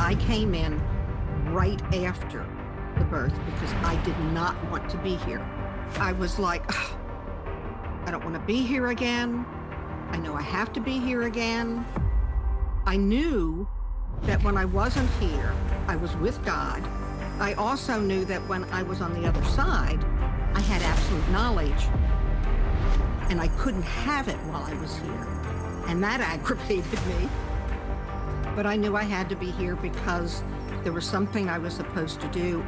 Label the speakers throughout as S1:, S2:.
S1: I came in right after the birth because I did not want to be here. I was like, "Ugh, I don't want to be here again. I know I have to be here again." I knew that when I wasn't here, I was with God. I also knew that when I was on the other side, I had absolute knowledge and I couldn't have it while I was here. And that aggravated me. But I knew I had to be here because there was something I was supposed to do.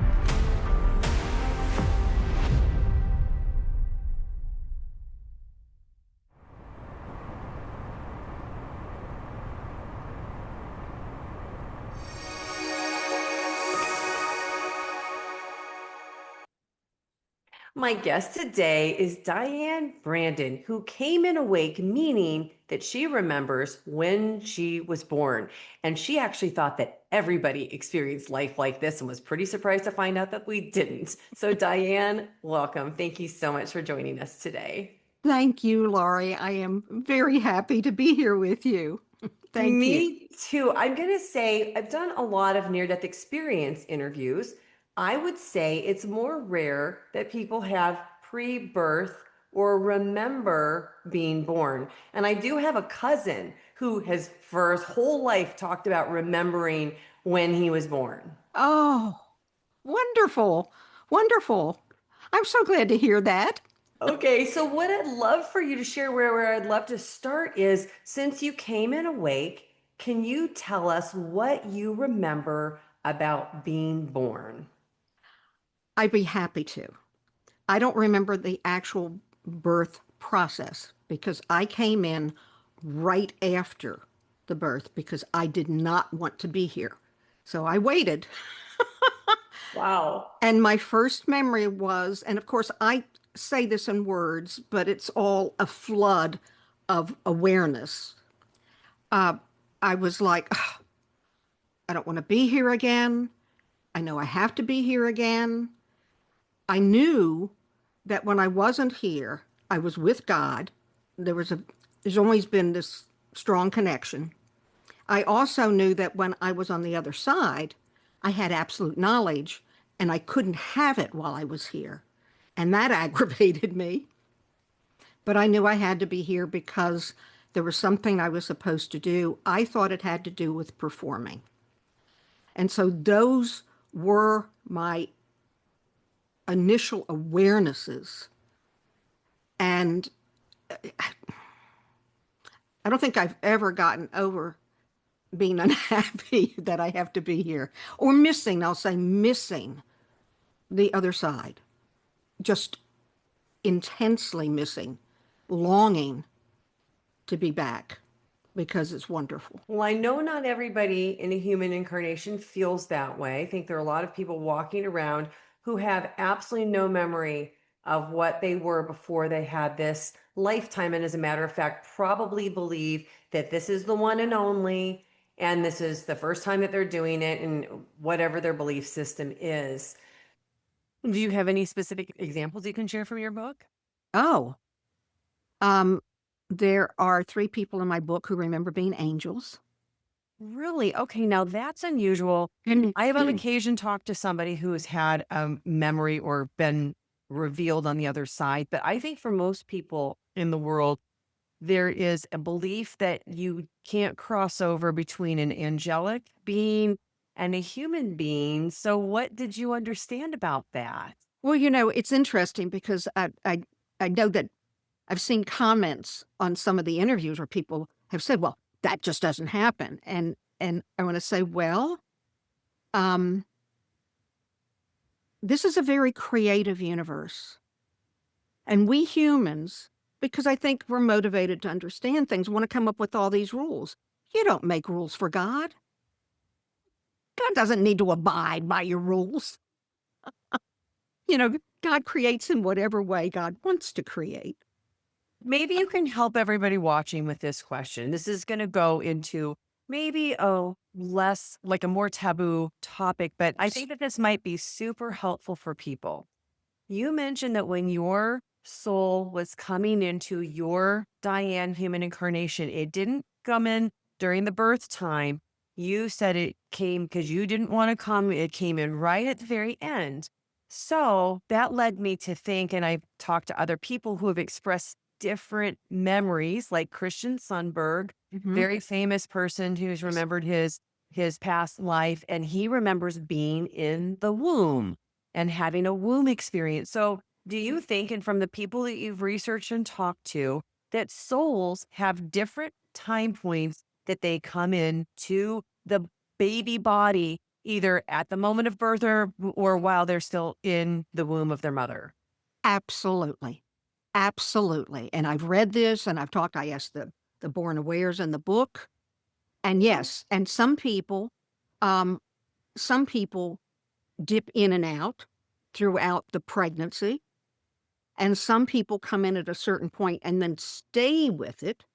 S2: My guest today is Diane Brandon, who came in awake, meaning that she remembers when she was born. And she actually thought that everybody experienced life like this and was pretty surprised to find out that we didn't. So, Diane, welcome. Thank you so much for joining us today.
S1: Thank you, Laurie. I am very happy to be here with you. Thank you.
S2: Me too. I'm going to say I've done a lot of near-death experience interviews. I would say it's more rare that people have pre-birth or remember being born. And I do have a cousin who has for his whole life talked about remembering when he was born.
S1: Oh, wonderful. Wonderful. I'm so glad to hear that.
S2: Okay, so what I'd love for you to share, where I'd love to start is, since you came in awake, can you tell us what you remember about being born?
S1: I'd be happy to. I don't remember the actual birth process because I came in right after the birth because I did not want to be here. So I waited.
S2: Wow.
S1: And my first memory was, and of course, I say this in words, but it's all a flood of awareness. Uh, I was like, "Ugh, I don't want to be here again. I know I have to be here again." I knew that when I wasn't here, I was with God. There's always been this strong connection. I also knew that when I was on the other side, I had absolute knowledge and I couldn't have it while I was here. And that aggravated me. But I knew I had to be here because there was something I was supposed to do. I thought it had to do with performing. And so those were my initial awarenesses. And I don't think I've ever gotten over being unhappy that I have to be here or missing, I'll say missing the other side, just intensely missing, longing to be back because it's wonderful.
S2: Well, I know not everybody in a human incarnation feels that way. I think there are a lot of people walking around who have absolutely no memory of what they were before they had this lifetime. And as a matter of fact, probably believe that this is the one and only, and this is the first time that they're doing it, and whatever their belief system is. Do you have any specific examples you can share from your book?
S1: Oh, um, there are 3 people in my book who remember being angels.
S2: Really? Okay, now that's unusual. I have on occasion talked to somebody who has had a memory or been revealed on the other side. But I think for most people in the world, there is a belief that you can't cross over between an angelic being and a human being. So, what did you understand about that?
S1: Well, it's interesting because I know that I've seen comments on some of the interviews where people have said, "Well, that just doesn't happen." And I want to say, well, um, this is a very creative universe. And we humans, because I think we're motivated to understand things, want to come up with all these rules. You don't make rules for God. God doesn't need to abide by your rules. God creates in whatever way God wants to create.
S2: Maybe you can help everybody watching with this question. This is going to go into maybe a less, like a more taboo topic, but I think that this might be super helpful for people. You mentioned that when your soul was coming into your Diane human incarnation, it didn't come in during the birth time. You said it came because you didn't want to come. It came in right at the very end. So that led me to think, and I've talked to other people who have expressed different memories, like Christian Sundberg,
S1: Hmm.
S2: very famous person who's
S1: Yes.
S2: remembered his past life, and he remembers being in the womb and having a womb experience. So do you think, and from the people that you've researched and talked to, that souls have different time points that they come in to the baby body, either at the moment of birth or while they're still in the womb of their mother?
S1: Absolutely. Absolutely. And I've read this and I asked the born awares in the book. And yes, and um, some people dip in and out throughout the pregnancy, and some people come in at a certain point and then stay with it.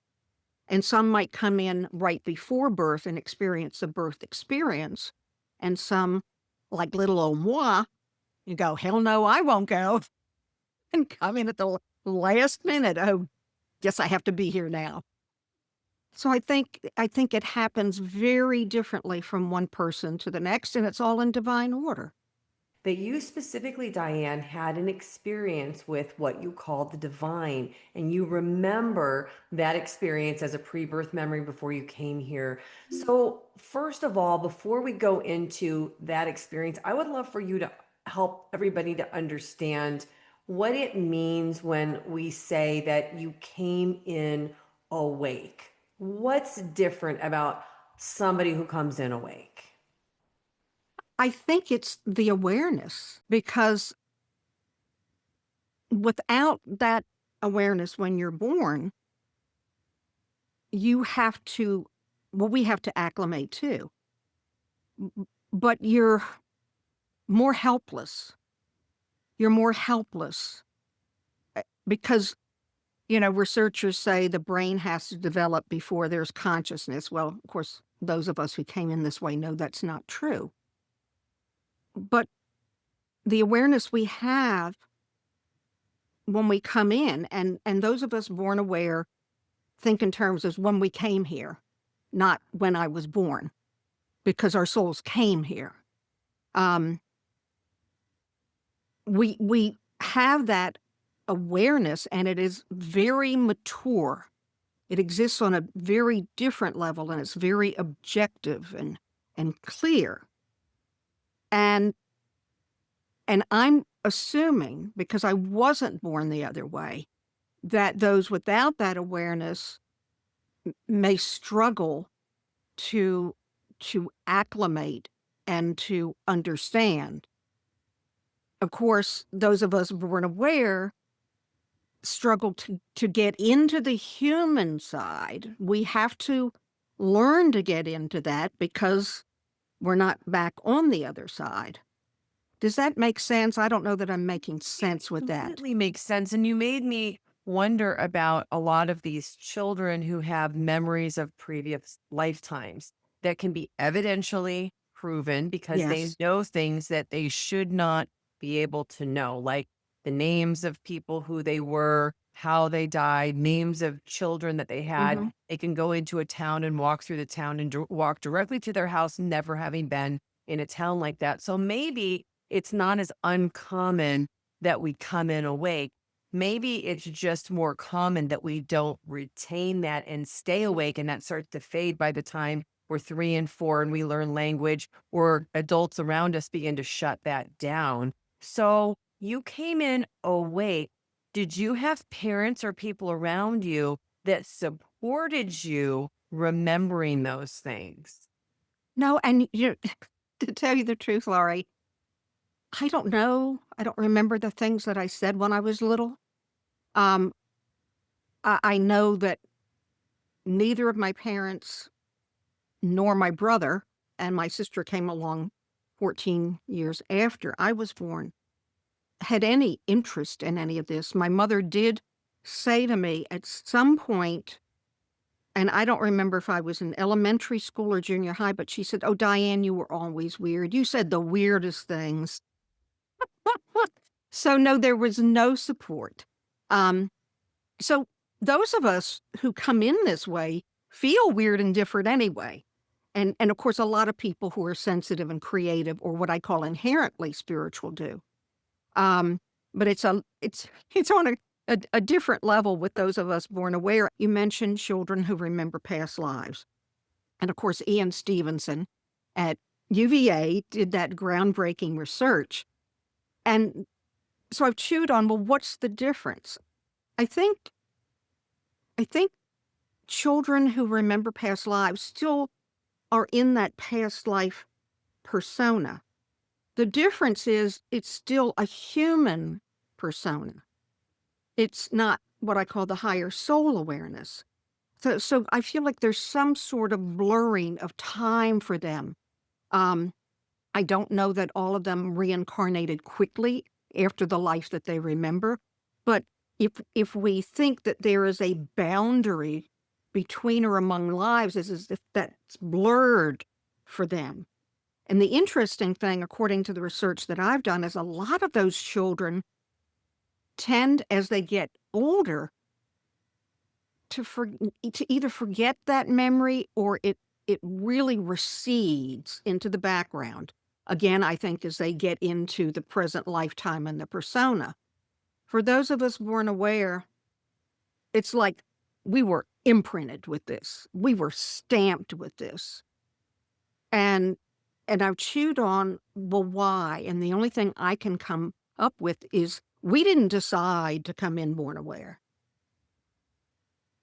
S1: And some might come in right before birth and experience the birth experience. And some, like little old moi, you go, hell no, I won't go. And come in at the last minute. Oh, guess I have to be here now. So I think it happens very differently from one person to the next, and it's all in divine order.
S2: That you specifically, Diane, had an experience with what you called the divine, and you remember that experience as a pre birth memory before you came here. So, first of all, before we go into that experience, I would love for you to help everybody to understand what it means when we say that you came in awake. What's different about somebody who comes in awake?
S1: I think it's the awareness because without that awareness when you're born, you have to, well, we have to acclimate too, but you're more helpless. You're more helpless because, researchers say the brain has to develop before there's consciousness. Well, of course, those of us who came in this way know that's not true. But the awareness we have when we come in, and those of us born aware think in terms as when we came here, not when I was born, because our souls came here. Um, we have that awareness, and it is very mature. It exists on a very different level, and it's very objective and clear. And I'm assuming, because I wasn't born the other way, that those without that awareness may struggle to acclimate and to understand. Of course, those of us born aware struggle to get into the human side. We have to learn to get into that because we're not back on the other side. Does that make sense? I don't know that I'm making sense with that.
S2: Completely makes sense. And you made me wonder about a lot of these children who have memories of previous lifetimes that can be evidentially proven because they
S1: Yes.
S2: know things that they should not be able to know, like the names of people who they were, how they died, names of children that they had.
S1: Hmm.
S2: They can go into a town and walk through the town and walk directly to their house, never having been in a town like that. So maybe it's not as uncommon that we come in awake. Maybe it's just more common that we don't retain that and stay awake, and that starts to fade by the time we're 3 and 4 and we learn language, or adults around us begin to shut that down. So you came in awake. Did you have parents or people around you that supported you remembering those things?
S1: No, and to tell you the truth, Laurie, I don't know. I don't remember the things that I said when I was little. Um, I know that neither of my parents nor my brother, and my sister came along 14 years after I was born, had any interest in any of this. My mother did say to me at some point, and I don't remember if I was in elementary school or junior high, but she said, "Oh, Diane, you were always weird. You said the weirdest things." So, no, there was no support. Um, so, those of us who come in this way feel weird and different anyway. And of course, a lot of people who are sensitive and creative, or what I call inherently spiritual, do. Um, but it's on a different level with those of us born aware. You mentioned children who remember past lives. And of course, Ian Stevenson at UVA did that groundbreaking research. And so I've chewed on, well, what's the difference? I think I think children who remember past lives still are in that past life persona. The difference is it's still a human persona. It's not what I call the higher soul awareness. So I feel like there's some sort of blurring of time for them. Um, I don't know that all of them reincarnated quickly after the life that they remember, but if we think that there is a boundary between or among lives, it's as if that's blurred for them. And the interesting thing, according to the research that I've done, is a lot of those children tend, as they get older, to either forget that memory or it really recedes into the background. Again, I think as they get into the present lifetime and the persona. For those of us born aware, it's like we were imprinted with this. We were stamped with this. And I've chewed on, well, why? And the only thing I can come up with is we didn't decide to come in born aware.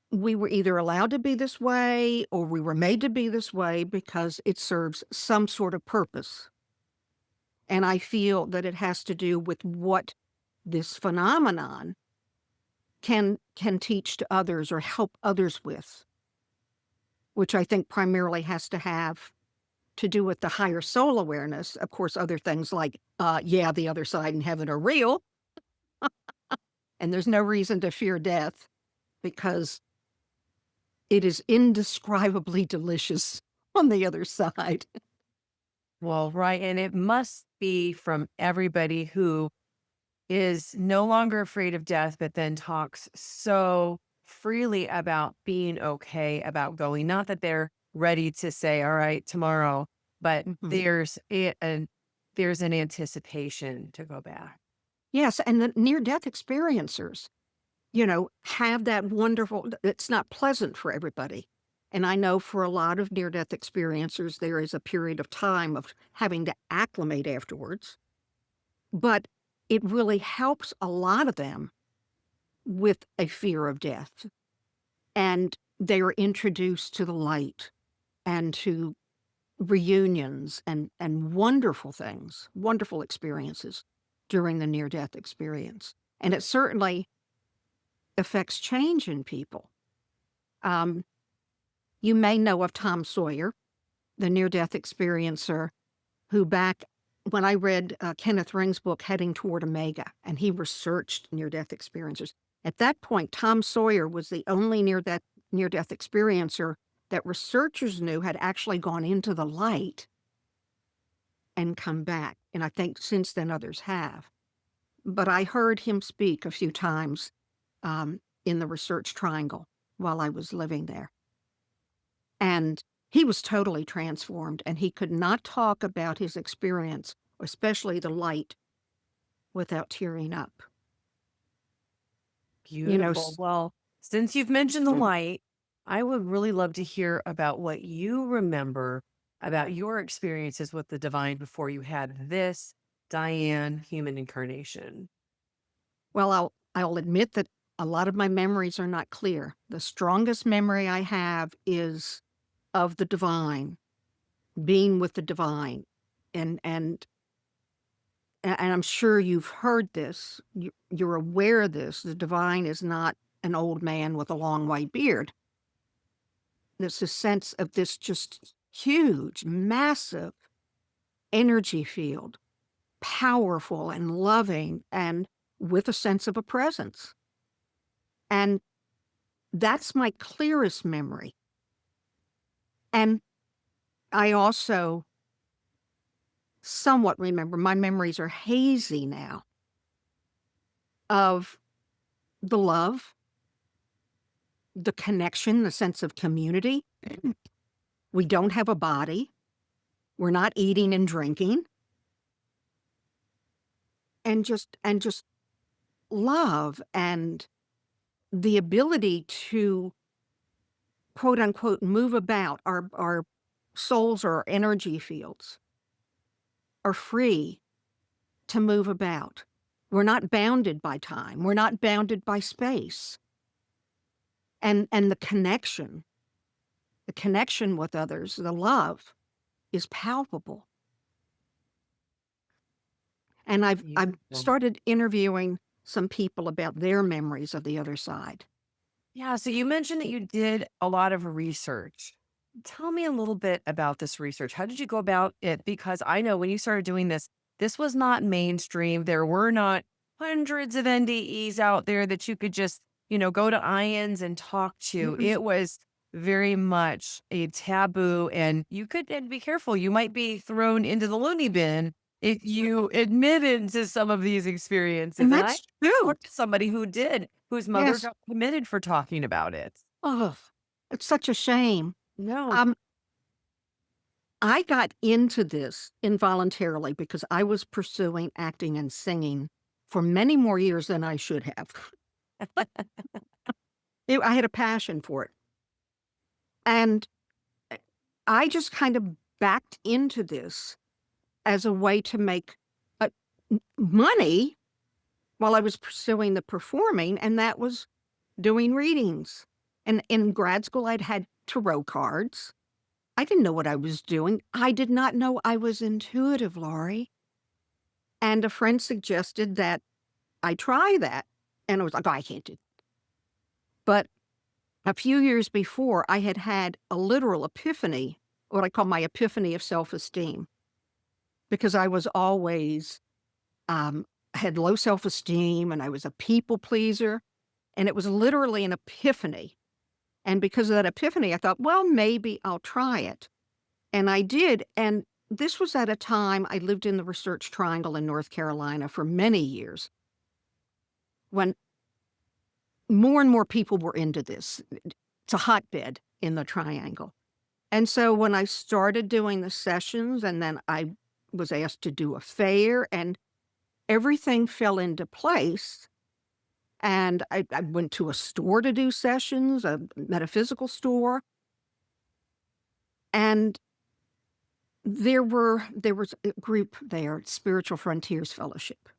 S1: We were either allowed to be this way or we were made to be this way because it serves some sort of purpose. And I feel that it has to do with what this phenomenon can teach to others or help others with, which I think primarily has to have to do with the higher soul awareness. Of course, other things like, yeah, the other side and heaven are real, and there's no reason to fear death because it is indescribably delicious on the other side.
S2: Well, right. And it must be from everybody who is no longer afraid of death, but then talks so freely about being okay about going. Not that they're ready to say, all right, tomorrow, but
S1: Mhm.
S2: there's an anticipation to go back.
S1: Yes, and the near-death experiencers, have that wonderful it's not pleasant for everybody. And I know for a lot of near-death experiencers, there is a period of time of having to acclimate afterwards, but it really helps a lot of them with a fear of death. And they are introduced to the light and to reunions and wonderful things, wonderful experiences during the near-death experience. And it certainly affects change in people. Um, you may know of Tom Sawyer, the near-death experiencer, who back when I read Kenneth Ring's book, Heading Toward Omega, and he researched near-death experiencers. At that point, Tom Sawyer was the only near-death experiencer that researchers knew had actually gone into the light and come back. And I think since then others have. But I heard him speak a few times in the research triangle while I was living there. And he was totally transformed, and he could not talk about his experience, especially the light, without tearing up. You know,
S2: Beautiful. Well, since you've mentioned the light, I would really love to hear about what you remember about your experiences with the divine before you had this Diane human incarnation.
S1: well, I'll admit that a lot of my memories are not clear. The strongest memory I have is of the divine, being with the divine, and and and I'm sure you've heard this. You're aware of this. The divine is not an old man with a long white beard. There's a sense of this just huge, massive energy field, powerful and loving, and with a sense of a presence. And that's my clearest memory. And I also somewhat remember, my memories are hazy now, of the love, the connection, the sense of community, We don't have a body. We're not eating and drinking. And just love and the ability to quote unquote move about our souls or our energy fields are free to move about. We're not bounded by time. We're not bounded by space. And the connection with others, the love is palpable. And I've
S2: Beautiful.
S1: started interviewing some people about their memories of the other side.
S3: Yeah. So you mentioned that you did a lot of research. Tell me a little bit about this research. How did you go about it? Because I know when you started doing this, this was not mainstream. There were not hundreds of NDEs out there that you could just, go to IANS and talk to.
S1: Mm-mm.
S3: It was very much a taboo, and you could and be careful. You might be thrown into the loony bin if you admitted to some of these experiences.
S1: And
S3: And I
S1: that's true.
S3: talked to somebody who did, whose mother
S1: Yes.
S3: got committed for talking about it.
S1: Oh, it's such a shame.
S3: No.
S1: Um, I got into this involuntarily because I was pursuing acting and singing for many more years than I should have. I had a passion for it. And I just kind of backed into this as a way to make money while I was pursuing the performing, and that was doing readings. And in grad school, I'd had tarot cards. I didn't know what I was doing. I did not know I was intuitive, Laurie. And a friend suggested that I try that. And I was like, oh, I can't do it. But a few years before, I had had a literal epiphany, what I call my epiphany of self-esteem, because I was always, had low self-esteem and I was a people pleaser. And it was literally an epiphany. And because of that epiphany, I thought, well, maybe I'll try it. And I did. And this was at a time I lived in the Research Triangle in North Carolina for many years when more and more people were into this. It's a hotbed in the Triangle. And so when I started doing the sessions, and then I was asked to do a fair, and everything fell into place. And I went to a store to do sessions, a metaphysical store. And there was a group there, Spiritual Frontiers Fellowship.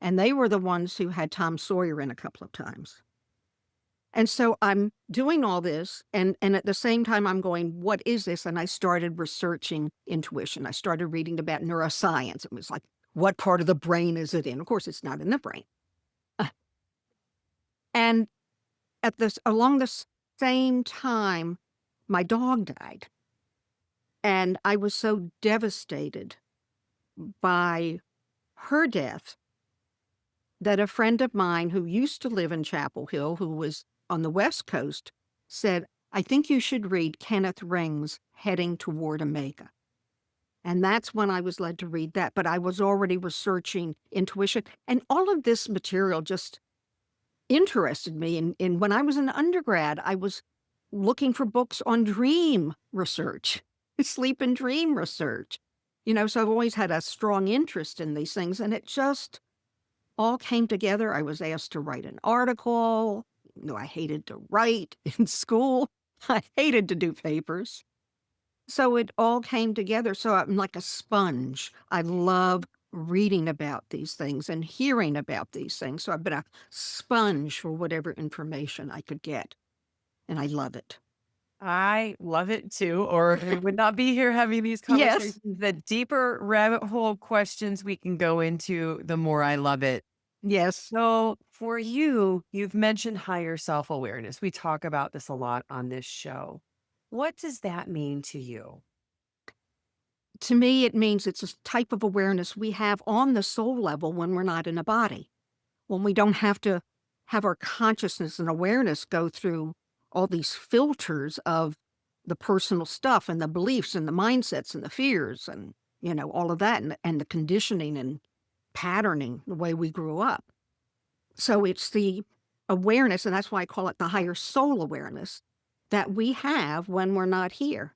S1: And they were the ones who had Tom Sawyer in a couple of times. And so I'm doing all this, and at the same time I'm going, what is this? And I started researching intuition. I started reading about neuroscience. It was like, what part of the brain is it in? Of course, it's not in the brain. And along the same time, my dog died. And I was so devastated by her death that a friend of mine who used to live in Chapel Hill, who was on the West Coast, said, I think you should read Kenneth Ring's Heading Toward Omega. And that's when I was led to read that. But I was already researching intuition. And all of this material just interested me. And when I was an undergrad, I was looking for books on dream research, sleep and dream research. So I've always had a strong interest in these things, and it just all came together. I was asked to write an article. I hated to write in school. I hated to do papers. So it all came together. So I'm like a sponge. I love reading about these things and hearing about these things. So I've been a sponge for whatever information I could get. And I love it.
S3: I love it too, or we would not be here having these
S1: Yes.
S3: conversations. The deeper rabbit hole questions we can go into, the more I love it.
S1: Yes.
S3: So for you, you've mentioned higher self-awareness. We talk about this a lot on this show. What does that mean to you?
S1: To me, it means it's a type of awareness we have on the soul level when we're not in a body, when we don't have to have our consciousness and awareness go through all these filters of the personal stuff and the beliefs and the mindsets and the fears and, all of that and the conditioning and patterning, the way we grew up. So it's the awareness, and that's why I call it the higher soul awareness that we have when we're not here.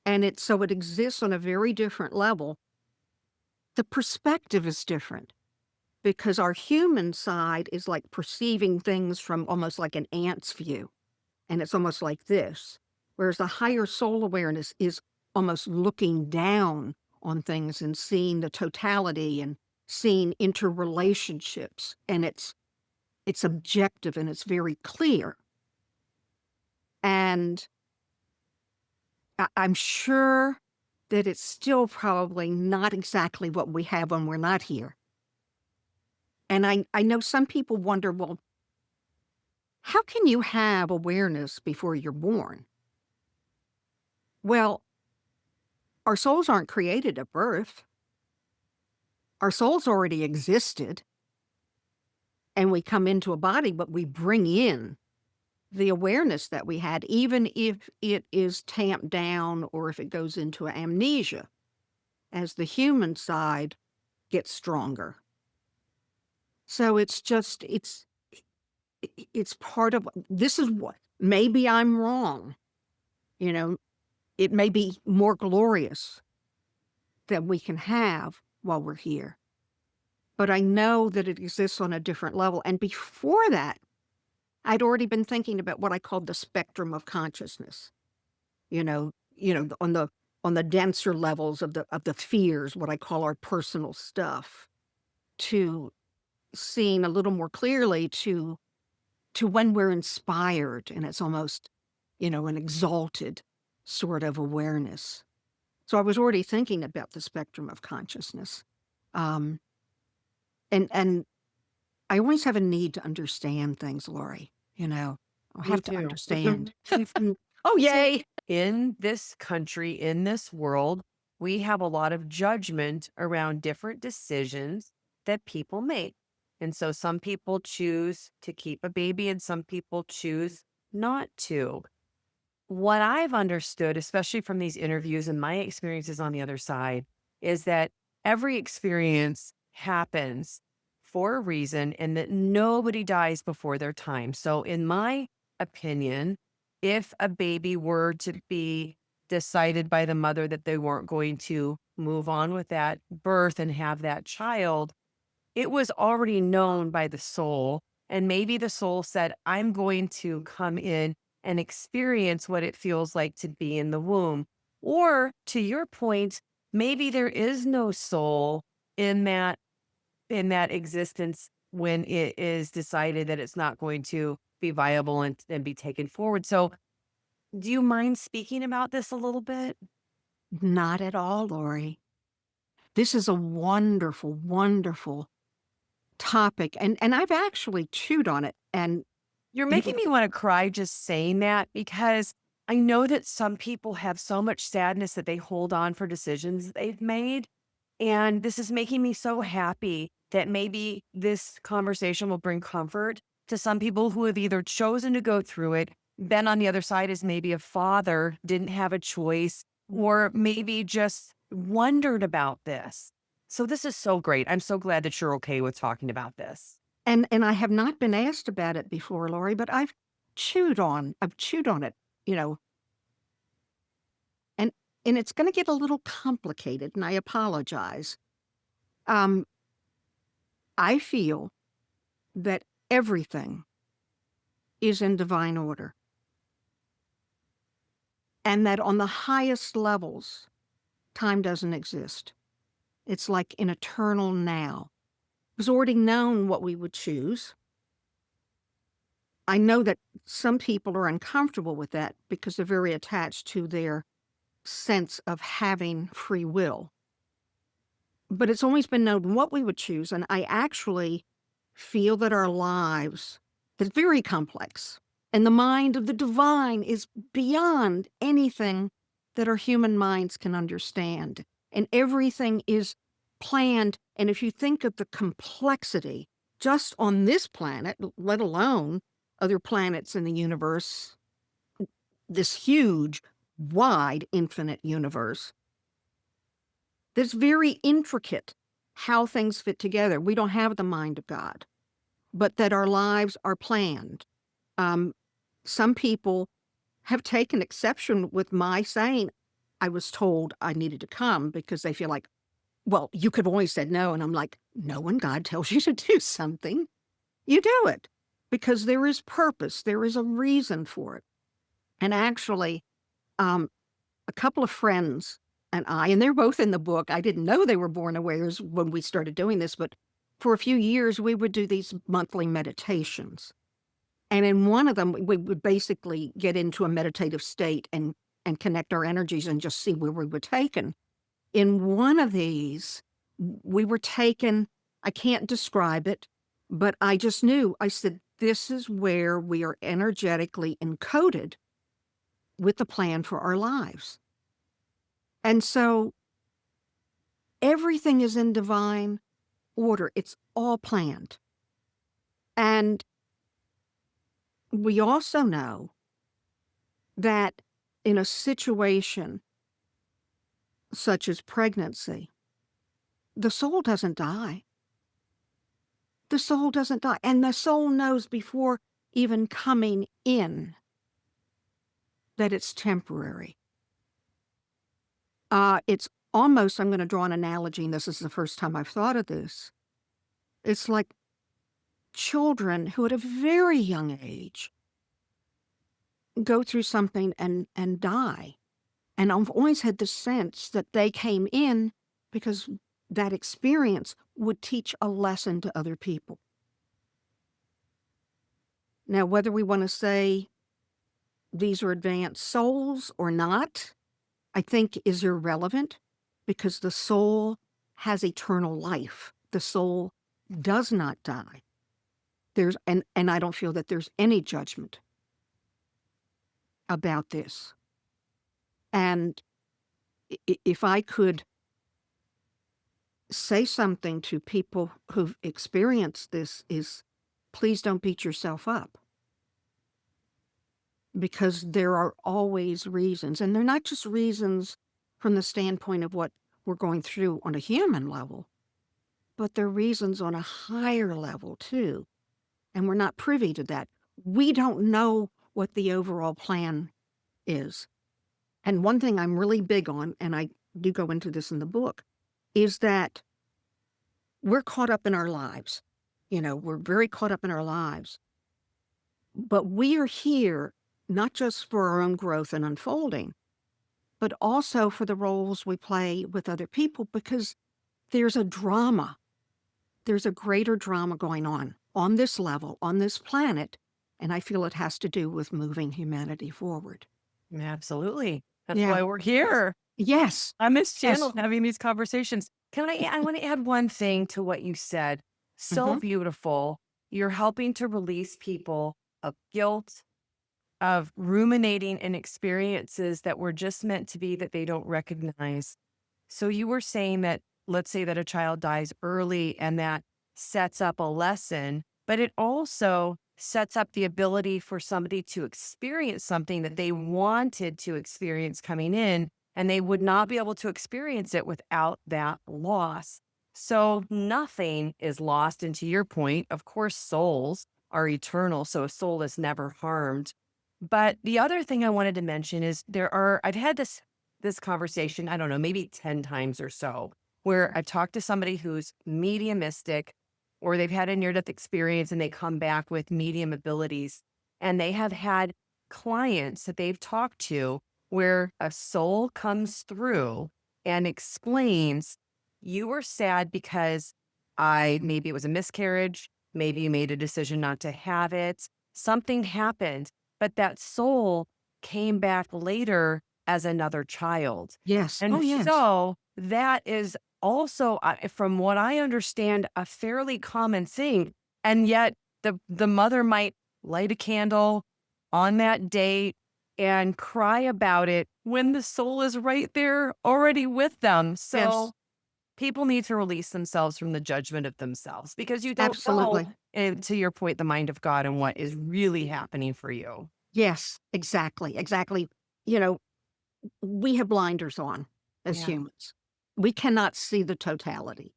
S1: And so it exists on a very different level. The perspective is different because our human side is like perceiving things from almost like an ant's view. And it's almost like this. Whereas the higher soul awareness is almost looking down on things and seeing the totality and seeing interrelationships. And it's objective and it's very clear. And I'm sure that it's still probably not exactly what we have when we're not here. And I know some people wonder, well, how can you have awareness before you're born? Well, our souls aren't created at birth. Our souls already existed, and we come into a body, but we bring in the awareness that we had, even if it is tamped down or if it goes into amnesia, as the human side gets stronger. So it's part of, this is what, maybe I'm wrong. You know, it may be more glorious than we can have while we're here. But I know that it exists on a different level. And before that, I'd already been thinking about what I called the spectrum of consciousness. On the denser levels of the fears, what I call our personal stuff, to seeing a little more clearly to when we're inspired, and it's almost, an exalted sort of awareness. So I was already thinking about the spectrum of consciousness. And I always have a need to understand things, Lori. I'll
S2: Me
S1: have to
S2: too.
S1: understand. Oh, yay.
S3: In this country, in this world, we have a lot of judgment around different decisions that people make. And so some people choose to keep a baby and some people choose not to. What I've understood, especially from these interviews and my experiences on the other side, is that every experience happens for a reason and that nobody dies before their time. So, in my opinion, if a baby were to be decided by the mother that they weren't going to move on with that birth and have that child, it was already known by the soul. And maybe the soul said, I'm going to come in and experience what it feels like to be in the womb. Or to your point, maybe there is no soul in that existence when it is decided that it's not going to be viable and be taken forward. So do you mind speaking about this a little bit?
S1: Not at all, Lori. This is a wonderful, wonderful topic. And I've actually chewed on it. And
S3: You're making me want to cry just saying that, because I know that some people have so much sadness that they hold on for decisions they've made. And this is making me so happy that maybe this conversation will bring comfort to some people who have either chosen to go through it, been on the other side as maybe a father, didn't have a choice, or maybe just wondered about this. So this is so great. I'm so glad that you're okay with talking about this.
S1: and I have not been asked about it before, Lori, but I've chewed on it, you know, and it's going to get a little complicated, and I apologize. Um, I feel that everything is in divine order, and that on the highest levels, time doesn't exist. It's like an eternal now. It was already known what we would choose. I know that some people are uncomfortable with that because they're very attached to their sense of having free will. But it's always been known what we would choose, and I actually feel that our lives is very complex, and the mind of the divine is beyond anything that our human minds can understand, and everything is planned. And if you think of the complexity just on this planet, let alone other planets in the universe, this huge, wide, infinite universe, that's very intricate how things fit together. We don't have the mind of God, but that our lives are planned. Some people have taken exception with my saying, I was told I needed to come because they feel like, well, you could have always said no. And I'm like, no, when God tells you to do something, you do it because there is purpose. There is a reason for it. And actually, um, a couple of friends and they're both in the book. I didn't know they were born awares when we started doing this, but for a few years, we would do these monthly meditations. And in one of them, we would basically get into a meditative state and connect our energies and just see where we were taken. In one of these, we were taken, I can't describe it, but I just knew. I said, this is where we are energetically encoded with the plan for our lives. And so everything is in divine order. It's all planned. And we also know that in a situation such as pregnancy, the soul doesn't die. The soul doesn't die. And the soul knows before even coming in that it's temporary. It's almost, I'm going to draw an analogy, and this is the first time I've thought of this. It's like children who at a very young age go through something and die. And I've always had the sense that they came in because that experience would teach a lesson to other people. Now, whether we want to say these are advanced souls or not, I think is irrelevant because the soul has eternal life. The soul does not die. And I don't feel that there's any judgment about this. And if I could say something to people who've experienced this is please don't beat yourself up. Because there are always reasons, and they're not just reasons from the standpoint of what we're going through on a human level, but they're reasons on a higher level too. And we're not privy to that. We don't know what the overall plan is. And one thing I'm really big on, and I do go into this in the book, is that we're caught up in our lives. We're very caught up in our lives. But we are here not just for our own growth and unfolding, but also for the roles we play with other people because there's a drama. There's a greater drama going on this level, on this planet, and I feel it has to do with moving humanity forward.
S3: Absolutely. That's
S1: Yeah.
S3: why we're here
S1: Yes.
S3: on this channel
S1: Yes.
S3: having these conversations. I want to add one thing to what you said. So beautiful. You're helping to release people of guilt, of ruminating in experiences that were just meant to be that they don't recognize. So you were saying that, let's say that a child dies early and that sets up a lesson, but it also sets up the ability for somebody to experience something that they wanted to experience coming in, and they would not be able to experience it without that loss. So nothing is lost. And to your point, of course, souls are eternal. So a soul is never harmed. But the other thing I wanted to mention is I've had this conversation, I don't know, maybe 10 times or so, where I've talked to somebody who's mediumistic or they've had a near-death experience and they come back with medium abilities. And they have had clients that they've talked to where a soul comes through and explains, you were sad because maybe it was a miscarriage, maybe you made a decision not to have it, something happened, but that soul came back later as another child.
S1: Yes.
S3: And
S1: Oh, yes.
S3: so that is also, from what I understand, a fairly common thing. And yet the mother might light a candle on that date and cry about it when the soul is right there already with them. So
S1: Yes.
S3: people need to release themselves from the judgment of themselves because you don't
S1: Absolutely.
S3: know, and to your point, the mind of God and what is really happening for you.
S1: Yes, exactly. Exactly. We have blinders on as
S3: Yeah.
S1: humans. We cannot see the totality.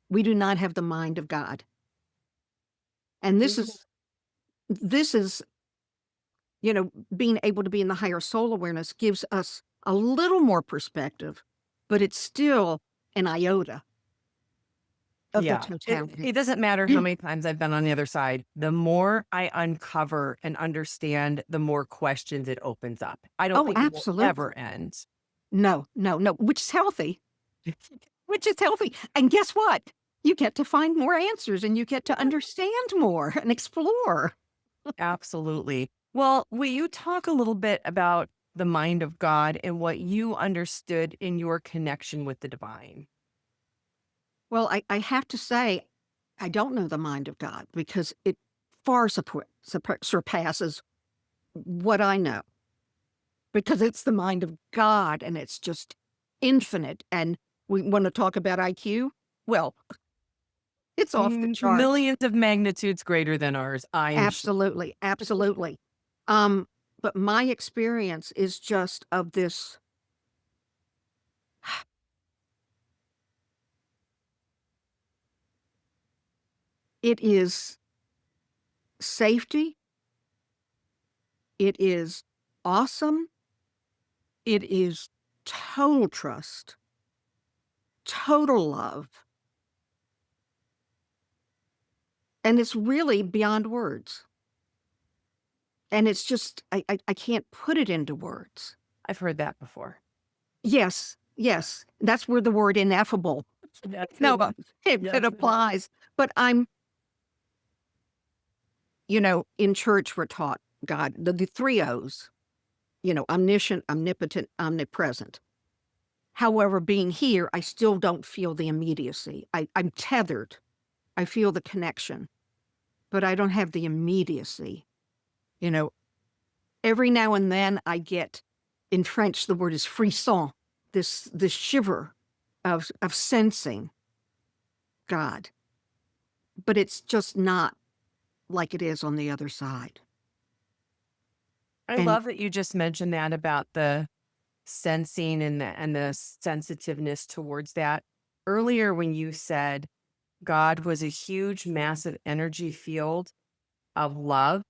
S1: We do not have the mind of God. And this is, being able to be in the higher soul awareness gives us a little more perspective, but it's still an iota of the
S3: Yeah.
S1: totality.
S3: It doesn't matter how many times I've been on the other side. The more I uncover and understand, the more questions it opens up. I don't
S1: Oh,
S3: think it will ever
S1: absolutely.
S3: end.
S1: No, no, no, which is healthy, which is healthy. And guess what? You get to find more answers and you get to understand more and explore.
S3: Absolutely. Well, will you talk a little bit about the mind of God and what you understood in your connection with the divine?
S1: Well, I have to say, I don't know the mind of God because it far surpasses what I know, because it's the mind of God and it's just infinite. And we want to talk about IQ? Well, it's off the charts.
S3: Millions of magnitudes greater than ours, I'm sure.
S1: Absolutely, absolutely. Um, but my experience is just of this. It is safety. It is awesome. It is total trust, total love. And it's really beyond words. And it's just, I can't put it into words.
S3: I've heard that before.
S1: Yes, yes. That's where the word ineffable,
S3: That's
S1: no,
S3: it.
S1: it
S3: Yes.
S1: applies. But in church we're taught God, the three O's, omniscient, omnipotent, omnipresent. However, being here, I still don't feel the immediacy. I'm tethered. I feel the connection, but I don't have the immediacy. You know, every now and then I get, in French, the word is frisson, this shiver of sensing God, but it's just not like it is on the other side.
S3: I
S1: And
S3: love that you just mentioned that about the sensing and the sensitiveness towards that. Earlier when you said God was a huge, massive energy field of love,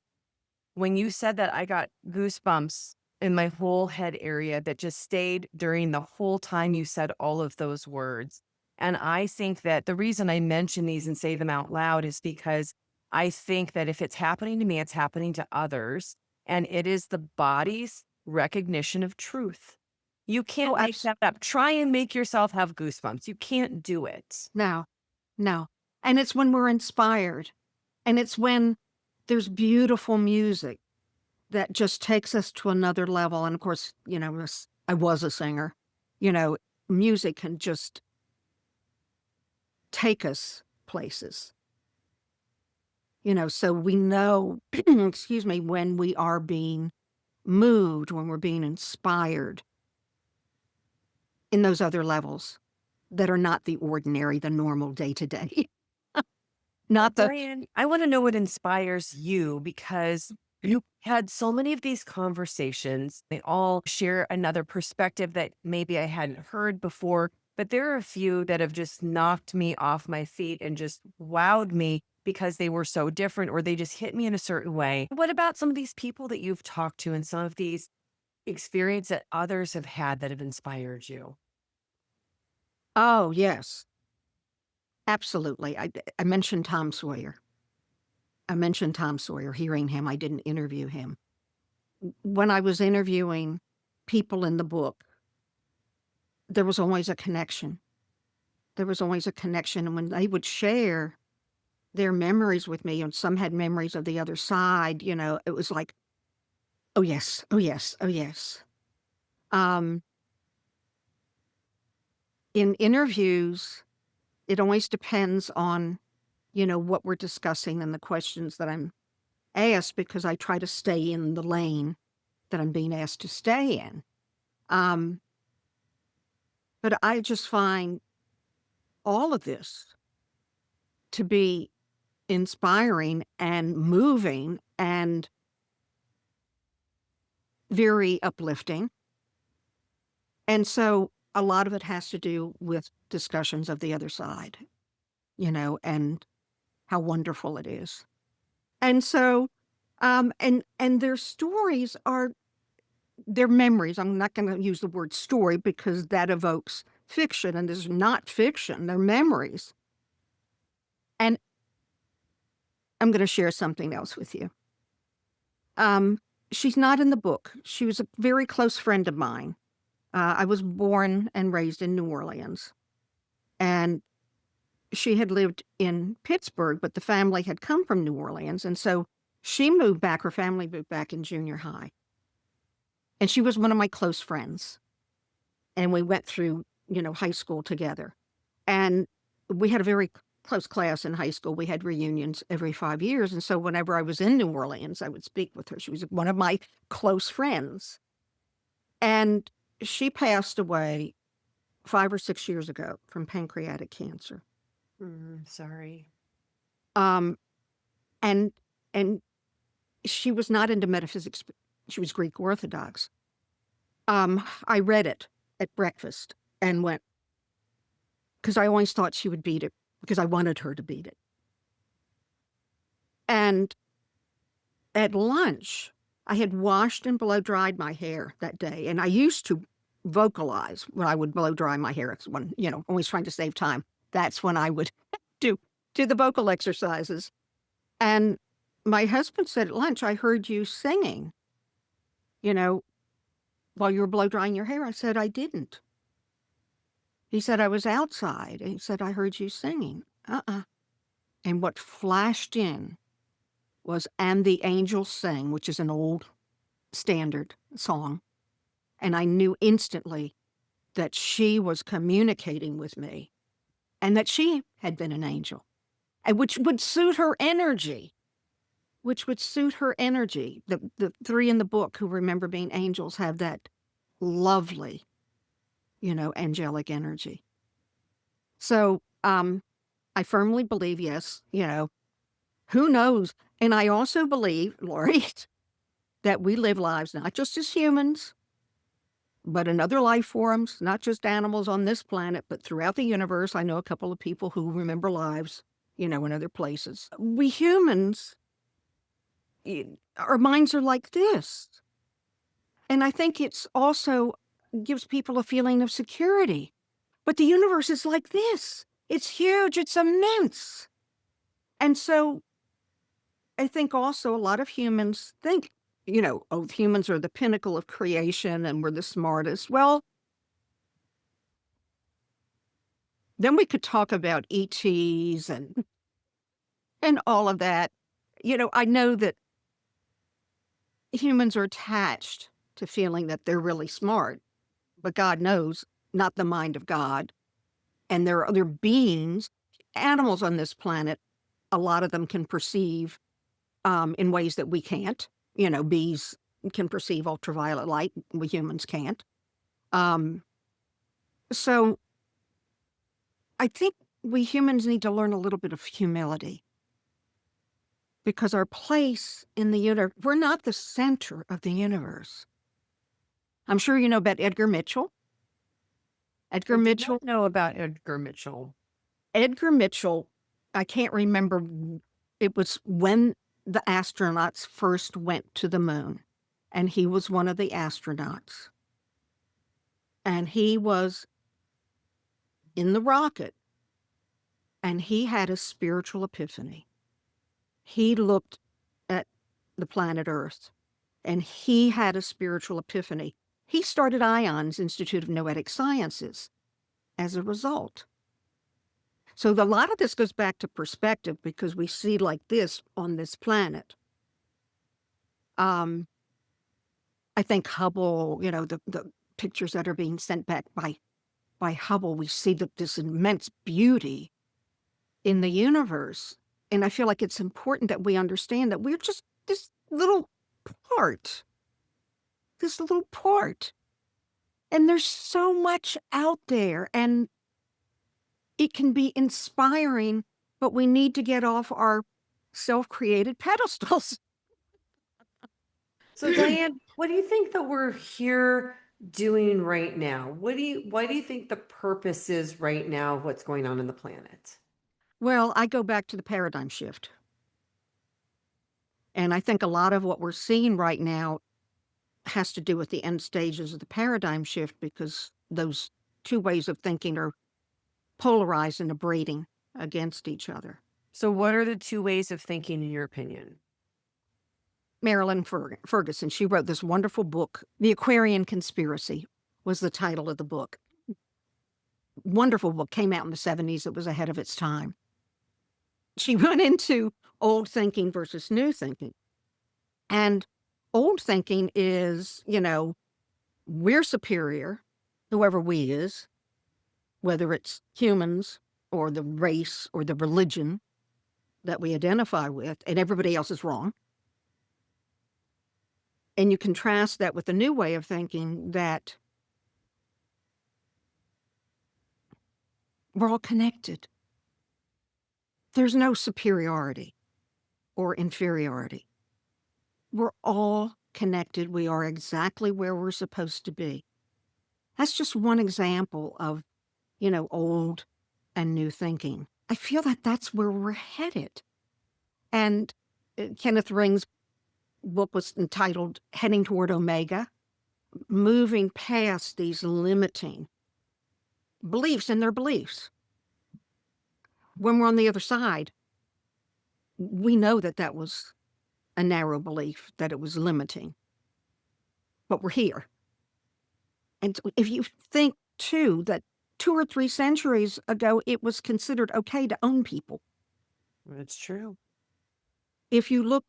S3: when you said that, I got goosebumps in my whole head area that just stayed during the whole time you said all of those words. And I think that the reason I mention these and say them out loud is because I think that if it's happening to me, it's happening to others. And it is the body's recognition of truth. You
S1: oh,
S3: can't make that up. Try and make yourself have goosebumps. You can't do it.
S1: no, no. And it's when we're inspired, and it's when there's beautiful music that just takes us to another level. And of course, I was a singer. You know, music can just take us places. So we know, excuse me, when we are being moved, when we're being inspired in those other levels that are not the ordinary, the normal day to day.
S3: Well,
S1: Not the,
S3: Diane, I want to know what inspires you because you had so many of these conversations. They all share another perspective that maybe I hadn't heard before, but there are a few that have just knocked me off my feet and just wowed me because they were so different or they just hit me in a certain way. What about some of these people that you've talked to and some of these experiences that others have had that have inspired you?
S1: oh, yes, absolutely. I mentioned Tom Sawyer. I mentioned Tom Sawyer, hearing him. I didn't interview him. When I was interviewing people in the book, there was always a connection. There was always a connection. And when they would share their memories with me, and some had memories of the other side, it was like, oh, yes, oh, yes, oh, yes. Um, in interviews, it always depends on, what we're discussing and the questions that I'm asked, because I try to stay in the lane that I'm being asked to stay in. Um, but I just find all of this to be inspiring and moving and very uplifting. And so a lot of it has to do with discussions of the other side, and how wonderful it is. And so, and their stories are they're memories. I'm not going to use the word story because that evokes fiction, and this is not fiction. They're memories. And I'm going to share something else with you. She's not in the book. She was a very close friend of mine. I was born and raised in New Orleans, and she had lived in Pittsburgh, but the family had come from New Orleans, and so she moved back. Her family moved back in junior high, and she was one of my close friends. And we went through, high school together, and we had a very close class in high school. We had reunions every 5 years, and so whenever I was in New Orleans, I would speak with her. She was one of my close friends, and she passed away 5 or 6 years ago from pancreatic cancer.
S2: Sorry.
S1: Um, and and she was not into metaphysics. She was Greek Orthodox. I read it at breakfast and went, because I always thought she would beat it because I wanted her to beat it. And at lunch, I had washed and blow dried my hair that day, and I used to vocalize when I would blow dry my hair. It's when, always trying to save time. That's when I would do the vocal exercises. And my husband said at lunch, I heard you singing, while you were blow drying your hair. I said, I didn't. He said, I was outside. And he said, I heard you singing. And what flashed in was And the Angels Sing, which is an old standard song. And I knew instantly that she was communicating with me and that she had been an angel, and which would suit her energy. The three in the book who remember being angels have that lovely, angelic energy. So I firmly believe, yes, who knows? And I also believe, Lori, that we live lives not just as humans, but in other life forms, not just animals on this planet, but throughout the universe. I know a couple of people who remember lives, in other places. We humans, our minds are like this. And I think it's also gives people a feeling of security. But the universe is like this. It's huge. It's immense. And so I think also a lot of humans think, humans are the pinnacle of creation and we're the smartest. Well, then we could talk about ETs and all of that. I know that humans are attached to feeling that they're really smart, but God knows, not the mind of God. And there are other beings, animals on this planet, a lot of them can perceive in ways that we can't. Bees can perceive ultraviolet light, we humans can't. So I think we humans need to learn a little bit of humility, because our place in the universe, we're not the center of the universe. I'm sure you know about Edgar Mitchell.
S3: I did not know about Edgar Mitchell.
S1: Edgar Mitchell, I can't remember, it was when the astronauts first went to the moon, and he was one of the astronauts. And he was in the rocket, and he had a spiritual epiphany. He looked at the planet Earth, and he had a spiritual epiphany. He started IONS, Institute of Noetic Sciences, as a result. So a lot of this goes back to perspective, because we see like this on this planet. I think Hubble, the pictures that are being sent back by Hubble, we see this immense beauty in the universe. And I feel like it's important that we understand that we're just this little part. And there's so much out there, and it can be inspiring, but we need to get off our self-created pedestals.
S2: So Diane, what do you think that we're here doing right now? Why do you think the purpose is right now of what's going on in the planet?
S1: Well, I go back to the paradigm shift. And I think a lot of what we're seeing right now has to do with the end stages of the paradigm shift because those two ways of thinking are polarized and abrading against each other.
S3: So, what are the two ways of thinking, in your opinion?
S1: Marilyn Ferguson, she wrote this wonderful book, The Aquarian Conspiracy was the title of the book. Wonderful book, came out in the 70s. It was ahead of its time. She went into old thinking versus new thinking. And old thinking is, we're superior, whoever we is, whether it's humans or the race or the religion that we identify with, and everybody else is wrong. And you contrast that with the new way of thinking that we're all connected. There's no superiority or inferiority. We're all connected. We are exactly where we're supposed to be. That's just one example of, old and new thinking. I feel that that's where we're headed. And Kenneth Ring's book was entitled Heading Toward Omega, moving past these limiting beliefs and their beliefs. When we're on the other side, we know that that was a narrow belief, that it was limiting. But we're here. And if you think, too, that 2 or 3 centuries ago, it was considered okay to own people.
S3: That's true.
S1: If you look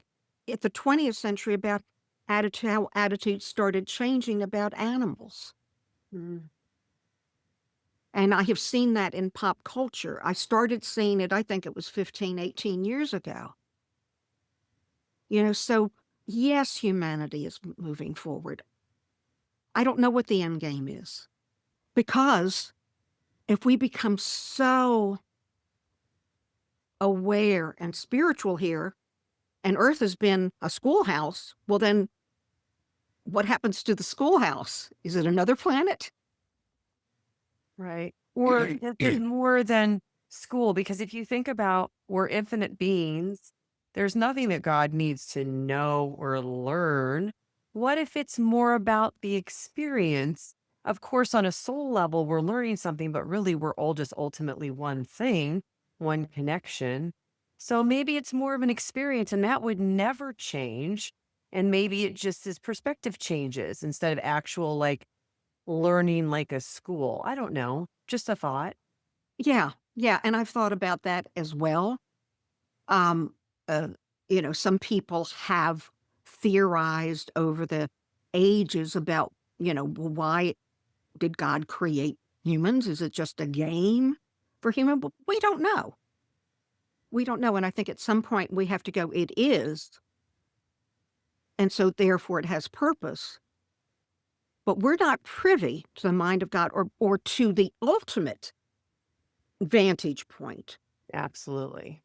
S1: at the 20th century about how attitudes started changing about animals.
S3: Mm.
S1: And I have seen that in pop culture. I started seeing it, I think it was 15, 18 years ago. So yes, humanity is moving forward. I don't know what the end game is. Because if we become so aware and spiritual here, and Earth has been a schoolhouse, well then, what happens to the schoolhouse? Is it another planet?
S3: Right. Or it's more than school, because if you think about we're infinite beings, there's nothing that God needs to know or learn. What if it's more about the experience? Of course, on a soul level, we're learning something, but really we're all just ultimately one thing, one connection. So maybe it's more of an experience and that would never change. And maybe it just is perspective changes instead of actual like learning like a school. I don't know. Just a thought.
S1: Yeah, yeah, and I've thought about that as well. Um, uh, some people have theorized over the ages about, well, why did God create humans? Is it just a game for human? Well, we don't know. We don't know. And I think at some point we have to go, it is. And so therefore it has purpose. But we're not privy to the mind of God or to the ultimate vantage point.
S3: Absolutely.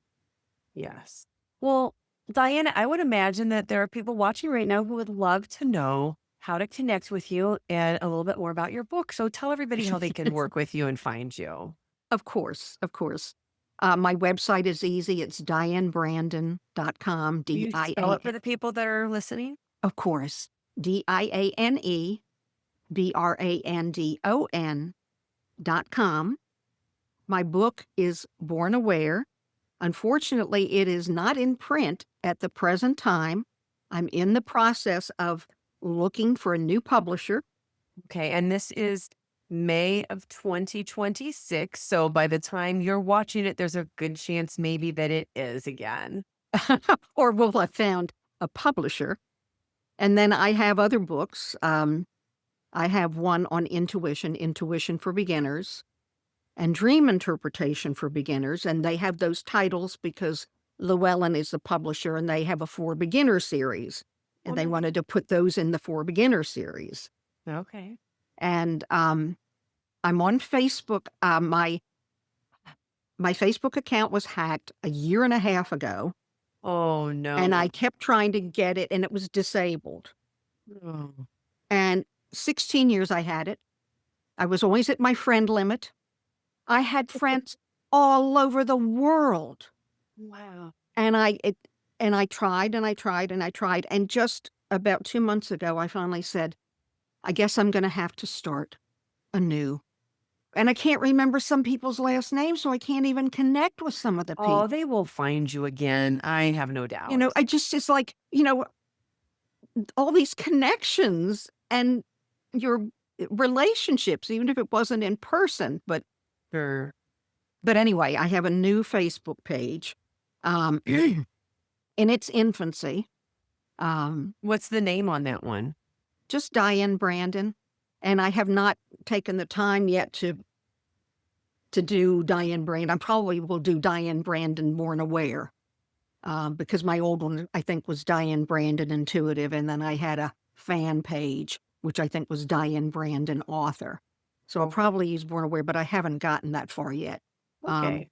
S3: Yes. Well, Diana, I would imagine that there are people watching right now who would love to know how to connect with you and a little bit more about your book. So tell everybody how they can work with you and find you.
S1: Of course, of course. My website is easy. It's dianebrandon.com.
S3: Will you spell it for the people that are listening?
S1: Of course. DianeBrandon.com. My book is Born Aware. Unfortunately, it is not in print at the present time. I'm in the process of looking for a new publisher.
S3: Okay. And this is May of 2026. So by the time you're watching it, there's a good chance maybe that it is again.
S1: Or will have found a publisher. And then I have other books. I have one on intuition for beginners, and dream interpretation for beginners. And they have those titles because Llewellyn is the publisher and they have a For Beginner series. And they wanted to put those in the For Beginner series.
S3: Okay.
S1: And I'm on Facebook. My Facebook account was hacked a year and a half ago.
S3: Oh, no.
S1: And I kept trying to get it and it was disabled.
S3: Oh.
S1: And 16 years I had it. I was always at my friend limit. I had friends all over the world.
S3: Wow.
S1: And I tried and I tried and I tried. And just about 2 months ago, I finally said, I guess I'm going to have to start anew. And I can't remember some people's last names, so I can't even connect with some of the
S3: Oh,
S1: people.
S3: they will find you again. I have no
S1: You know,
S3: doubt.
S1: I just, it's like, all these connections and your relationships, even if it wasn't in person.
S3: Sure.
S1: But anyway, I have a new Facebook page in its infancy.
S3: What's the name on that one?
S1: Just Diane Brandon. And I have not taken the time yet to do Diane Brandon. I probably will do Diane Brandon Born Aware, because my old one, I think, was Diane Brandon Intuitive. And then I had a fan page, which I think was Diane Brandon Author. So I'll
S3: Oh,
S1: probably use Born Aware, but I haven't gotten that far yet.
S3: okay.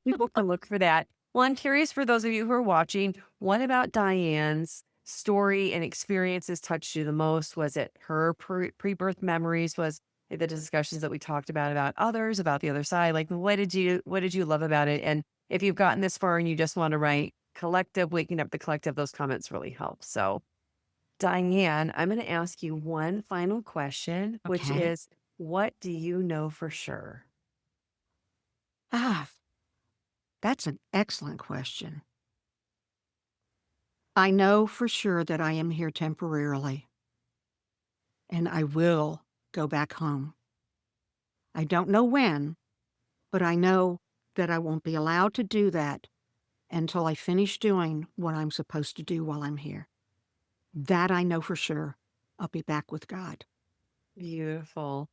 S3: People can look for that. Well, I'm curious for those of you who are watching, what about Diane's story and experiences touched you the most? Was it her pre-birth memories? Was it the discussions that we talked about others, about the other side? Like, what did you love about it? And if you've gotten this far and you just want to write collective, waking up the collective, those comments really help. So, Diane, I'm going to ask you one final question, which
S1: Okay.
S3: is, what do you know for sure?
S1: Ah, that's an excellent question. I know for sure that I am here temporarily, and I will go back home. I don't know when, but I know that I won't be allowed to do that until I finish doing what I'm supposed to do while I'm here. That I know for sure. I'll be back with God.
S3: Beautiful.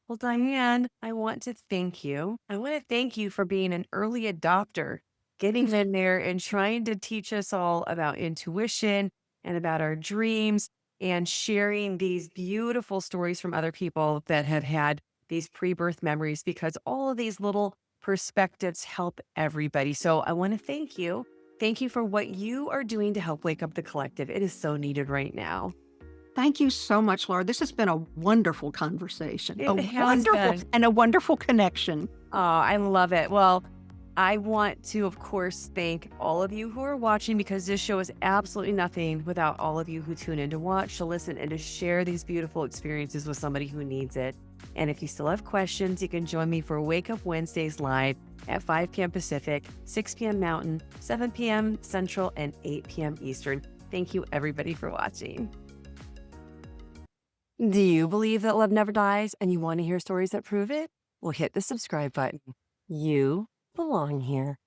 S3: Well, Diane, I want to thank you. I want to thank you for being an early adopter, getting in there and trying to teach us all about intuition and about our dreams and sharing these beautiful stories from other people that have had these pre-birth memories, because all of these little perspectives help everybody. So I want to thank you. Thank you for what you are doing to help wake up the collective. It is so needed right now.
S1: Thank you so much, Laura. This has been a wonderful conversation,
S3: It has been.
S1: a wonderful connection.
S3: Oh, I love it. Well, I want to, of course, thank all of you who are watching, because this show is absolutely nothing without all of you who tune in to watch, to listen, and to share these beautiful experiences with somebody who needs it. And if you still have questions, you can join me for Wake Up Wednesdays live at 5 p.m. Pacific, 6 p.m. Mountain, 7 p.m. Central, and 8 p.m. Eastern. Thank you, everybody, for watching. Do you believe that love never dies and you want to hear stories that prove it? Well, hit the subscribe button. You belong here.